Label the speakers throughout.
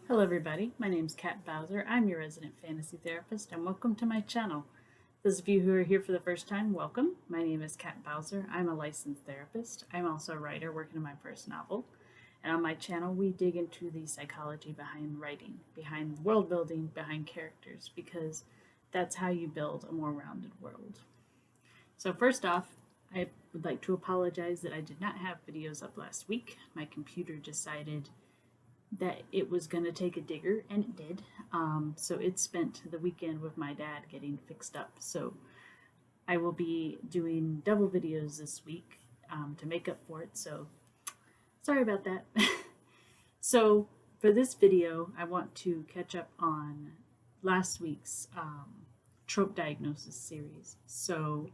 Speaker 1: Hello everybody, my name is Kat Bowser. I'm your resident fantasy therapist and welcome to my channel. Those of you who are here for the first time, welcome. My name is Kat Bowser. I'm a licensed therapist. I'm also a writer working on my first novel. And on my channel we dig into the psychology behind writing, behind world building, behind characters, because that's how you build a more rounded world. So first off, I would like to apologize that I did not have videos up last week. My computer decided that it was going to take a digger, and it did. So it spent the weekend with my dad getting fixed up. So I will be doing double videos this week to make up for it. So sorry about that. So for this video, I want to catch up on last week's trope diagnosis series. So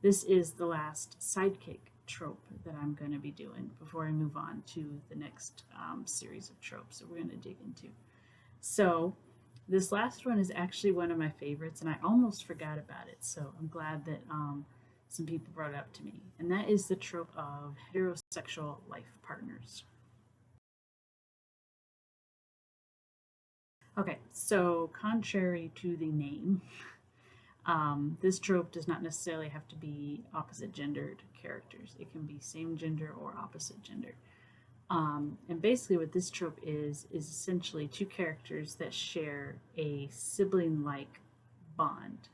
Speaker 1: this is the last sidekick trope that I'm going to be doing before I move on to the next series of tropes that we're going to dig into. So this last one is actually one of my favorites, and I almost forgot about it. So I'm glad that some people brought it up to me. And that is the trope of heterosexual life partners. Okay, so contrary to the name, this trope does not necessarily have to be opposite gendered characters. It can be same gender or opposite gender. And basically what this trope is essentially two characters that share a sibling-like bond,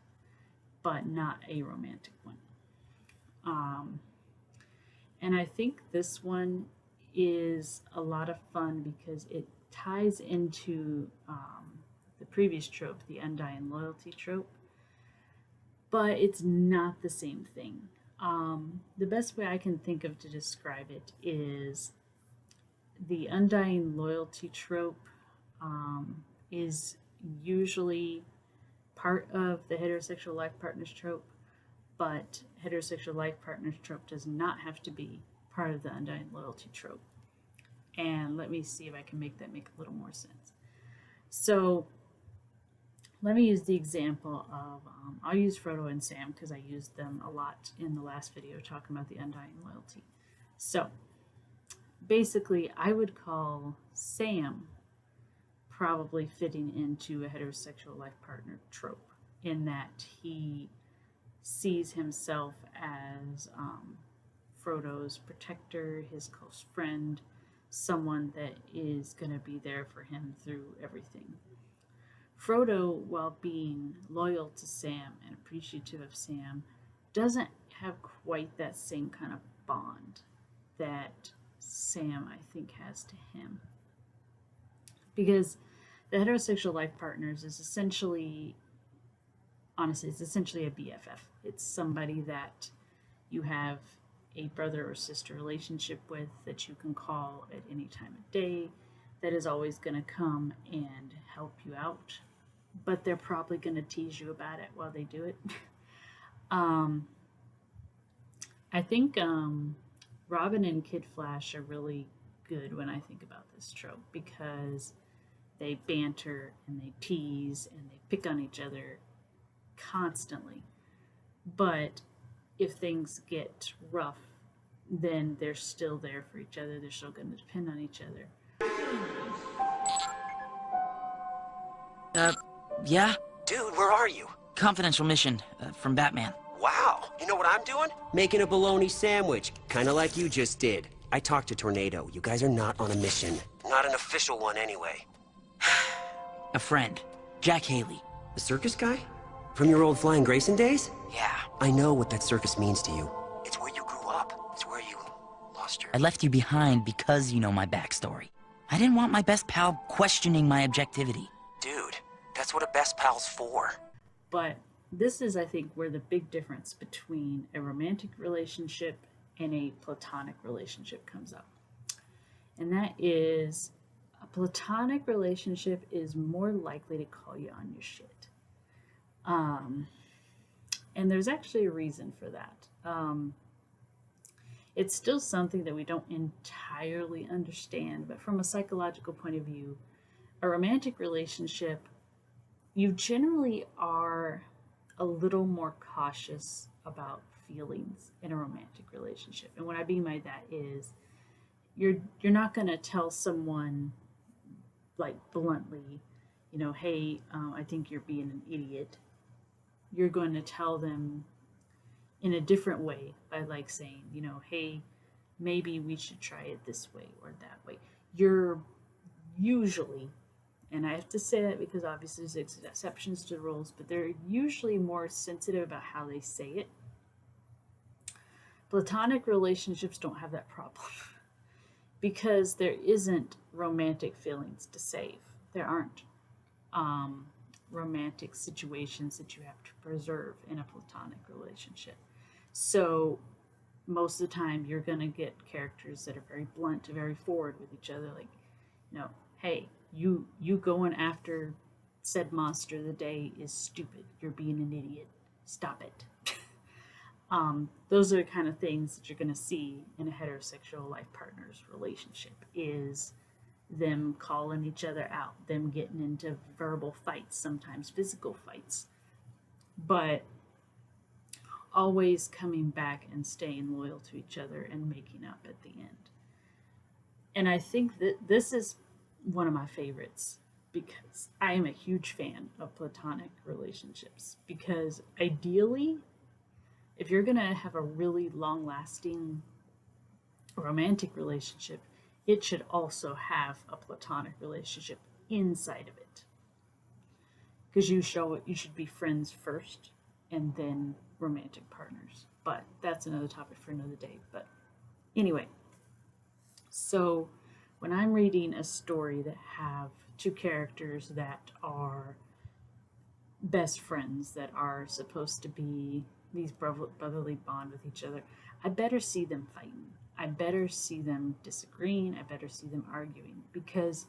Speaker 1: but not a romantic one. And I think this one is a lot of fun because it ties into the previous trope, the undying loyalty trope, but it's not the same thing. The best way I can think of to describe it is the undying loyalty trope is usually part of the heterosexual life partners trope, but heterosexual life partners trope does not have to be part of the undying loyalty trope. And let me see if I can make that make a little more sense. So let me use the example of, I'll use Frodo and Sam because I used them a lot in the last video talking about the undying loyalty. So basically, I would call Sam probably fitting into a heterosexual life partner trope in that he sees himself as Frodo's protector, his close friend, someone that is going to be there for him through everything. Frodo, while being loyal to Sam and appreciative of Sam, doesn't have quite that same kind of bond that Sam, I think, has to him. Because the heterosexual life partners is essentially, honestly, it's essentially a BFF. It's somebody that you have a brother or sister relationship with that you can call at any time of day, that is always going to come and help you out, but they're probably going to tease you about it while they do it. I think Robin and Kid Flash are really good when I think about this trope because they banter and they tease and they pick on each other constantly. But if things get rough, then they're still there for each other. They're still going to depend on each other.
Speaker 2: Yeah?
Speaker 3: Dude, where are you?
Speaker 2: Confidential mission, from Batman.
Speaker 3: Wow, you know what I'm doing? Making a bologna sandwich, kinda like you just did. I talked to Tornado. You guys are not on a mission. Not an official one, anyway.
Speaker 2: A friend. Jack Haley.
Speaker 3: The circus guy? From your old Flying Grayson days?
Speaker 2: Yeah.
Speaker 3: I know what that circus means to you. It's where you grew up. It's where you lost your...
Speaker 2: I left you behind because you know my backstory. I didn't want my best pal questioning my objectivity.
Speaker 3: Dude, that's what a best pal's for.
Speaker 1: But this is, I think, where the big difference between a romantic relationship and a platonic relationship comes up. And that is, a platonic relationship is more likely to call you on your shit. And there's actually a reason for that. It's still something that we don't entirely understand, but from a psychological point of view, a romantic relationship, you generally are a little more cautious about feelings in a romantic relationship. And what I mean by that is you're not going to tell someone like bluntly, hey, I think you're being an idiot. You're going to tell them in a different way by like saying, hey, maybe we should try it this way or that way. You're usually, and I have to say that because obviously there's exceptions to the rules, but they're usually more sensitive about how they say it. Platonic relationships don't have that problem because there isn't romantic feelings to save. There aren't romantic situations that you have to preserve in a platonic relationship. So most of the time you're going to get characters that are very blunt, very forward with each other, like, hey, you going after said monster of the day is stupid. You're being an idiot. Stop it. Those are the kind of things that you're going to see in a heterosexual life partner's relationship, is them calling each other out, them getting into verbal fights, sometimes physical fights, but always coming back and staying loyal to each other and making up at the end. And I think that this is one of my favorites because I am a huge fan of platonic relationships, because ideally, if you're going to have a really long lasting romantic relationship, it should also have a platonic relationship inside of it. Because you should be friends first and then romantic partners. But that's another topic for another day. But anyway, so when I'm reading a story that have two characters that are best friends, that are supposed to be these brotherly bond with each other, I better see them fighting. I better see them disagreeing. I better see them arguing, because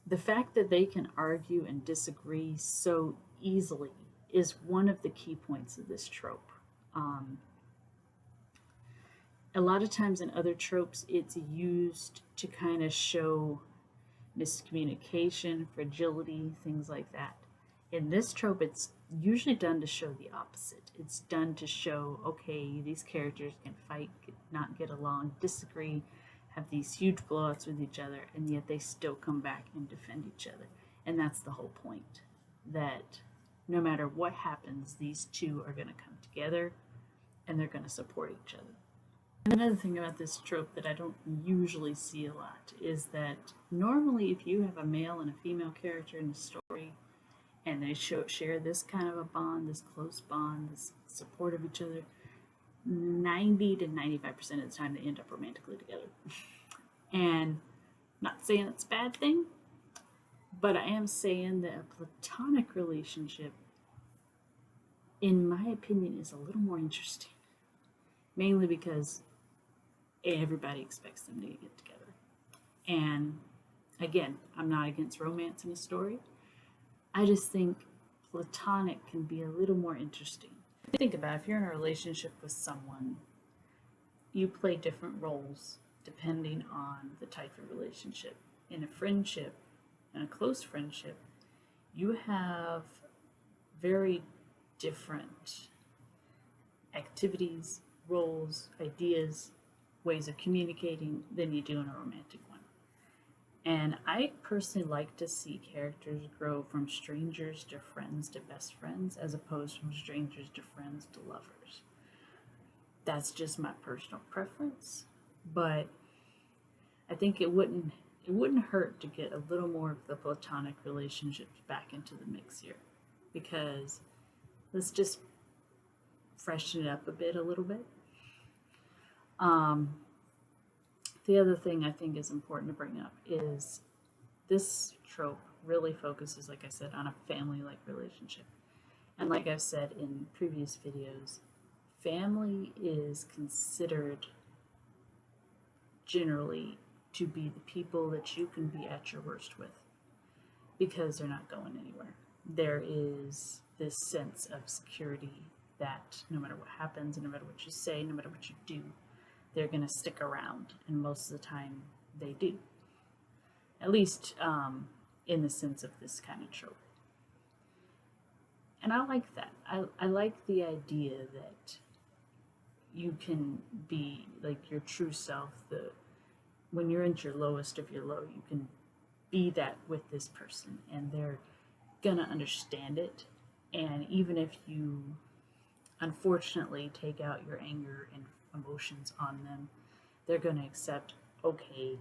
Speaker 1: the fact that they can argue and disagree so easily is one of the key points of this trope. A lot of times in other tropes, it's used to kind of show miscommunication, fragility, things like that. In this trope, it's usually done to show the opposite. It's done to show, okay, these characters can fight, not get along, disagree, have these huge blowouts with each other, and yet they still come back and defend each other. And that's the whole point, that no matter what happens, these two are going to come together and they're going to support each other. Another thing about this trope that I don't usually see a lot is that normally if you have a male and a female character in a story and they share this kind of a bond, this close bond, this support of each other, 90 to 95% of the time they end up romantically together. And not saying it's a bad thing, but I am saying that a platonic relationship, in my opinion, is a little more interesting. Mainly because everybody expects them to get together. And again, I'm not against romance in a story. I just think platonic can be a little more interesting. Think about it, if you're in a relationship with someone, you play different roles depending on the type of relationship. In a friendship, in a close friendship, you have very different activities, roles, ideas, ways of communicating than you do in a romantic one. And I personally like to see characters grow from strangers to friends to best friends, as opposed from strangers to friends to lovers. That's just my personal preference, but I think it wouldn't hurt to get a little more of the platonic relationships back into the mix here, because let's just freshen it up a little bit. The other thing I think is important to bring up is this trope really focuses, like I said, on a family-like relationship. And like I've said in previous videos, family is considered generally to be the people that you can be at your worst with, because they're not going anywhere. There is this sense of security that no matter what happens, no matter what you say, no matter what you do, they're going to stick around, and most of the time they do. At least in the sense of this kind of trope. And I like that. I like the idea that you can be like your true self. When you're at your lowest of your low, you can be that with this person, and they're gonna understand it. And even if you unfortunately take out your anger and emotions on them, they're gonna accept, okay,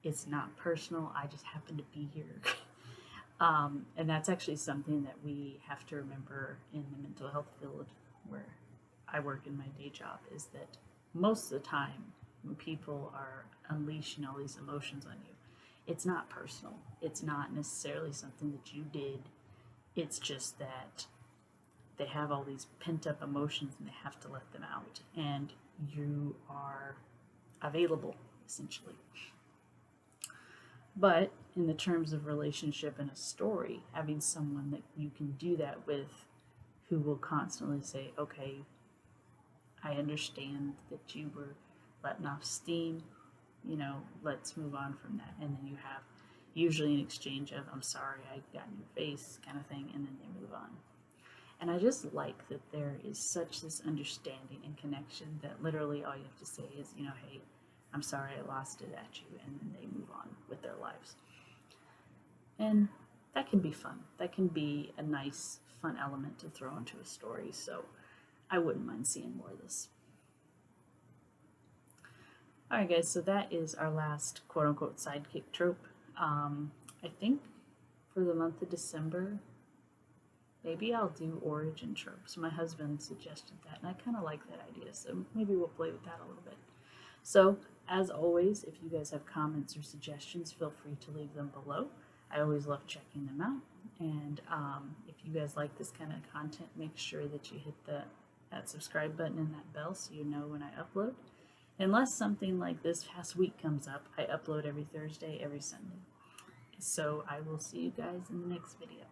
Speaker 1: it's not personal, I just happen to be here. And that's actually something that we have to remember in the mental health field where I work in my day job, is that most of the time when people are unleashing all these emotions on you, it's not personal. It's not necessarily something that you did. It's just that they have all these pent up emotions and they have to let them out. And you are available, essentially. But in the terms of relationship and a story, having someone that you can do that with, who will constantly say, okay, I understand that you were letting off steam, let's move on from that. And then you have usually an exchange of, I'm sorry, I got in your face kind of thing, and then they move on. And I just like that there is such this understanding and connection that literally all you have to say is, hey, I'm sorry I lost it at you, and then they move on with their lives. And that can be fun. That can be a nice, fun element to throw into a story. So I wouldn't mind seeing more of this. Alright guys, so that is our last quote-unquote sidekick trope. I think for the month of December, maybe I'll do origin tropes. My husband suggested that, and I kind of like that idea, so maybe we'll play with that a little bit. So, as always, if you guys have comments or suggestions, feel free to leave them below. I always love checking them out. And if you guys like this kind of content, make sure that you hit that subscribe button and that bell so you know when I upload. Unless something like this past week comes up, I upload every Thursday, every Sunday. So I will see you guys in the next video.